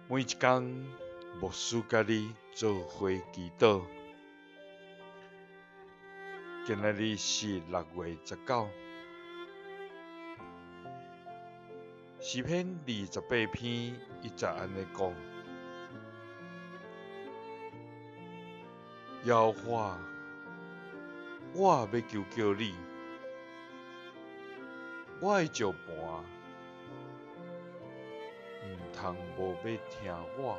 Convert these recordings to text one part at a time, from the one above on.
每一天，牧师甲你做伙祈祷。今仔日是6月19，诗篇28篇1安尼讲：耶和华，我要求叫你，我的石盘毋通无要听我。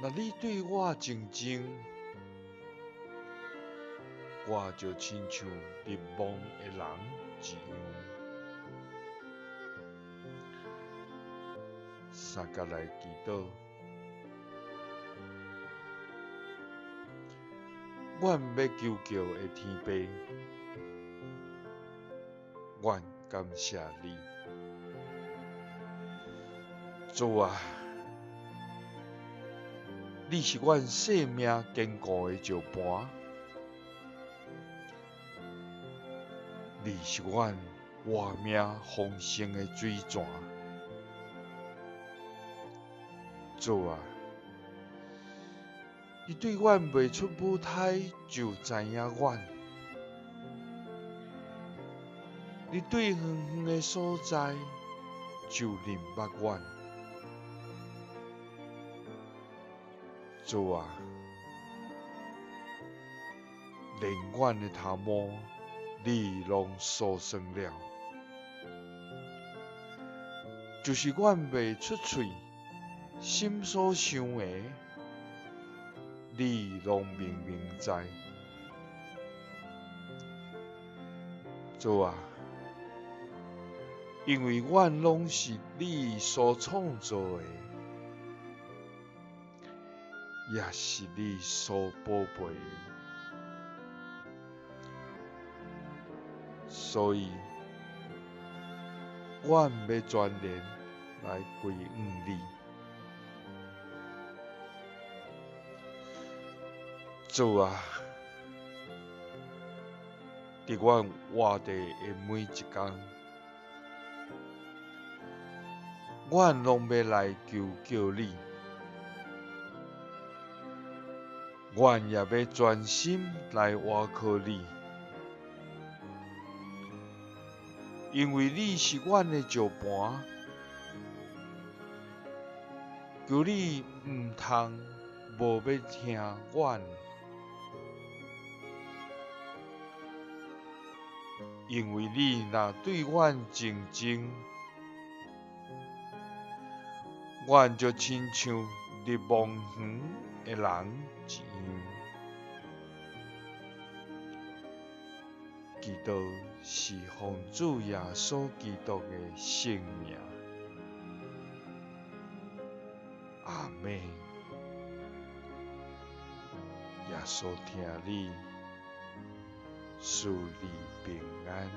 若你对我真情，我就亲像日望的人一样。三甲来祈祷，阮要求救的天父，阮感谢你。主啊，你是阮生命坚固的石盘，你是阮活命丰盛的水泉。主啊，你对阮未出母胎就知影阮，你对远远的所在就认捌阮。主啊，连阮的头毛你拢数算了，就是阮未出喙，心所想的，你拢明明知。主啊，因为阮拢是你所创造的，也是你所宝贝的，所以阮要全然来归顺你。主啊，伫阮活地的每一天，阮拢要来求救你，阮也要专心来倚靠你，因为你是阮的石盘，求你毋通无要听阮，因为你若对阮真情，阮就亲像日望远的人一样。祈祷是奉主耶稣基督的圣名，阿们。耶稣听你，赐你平安。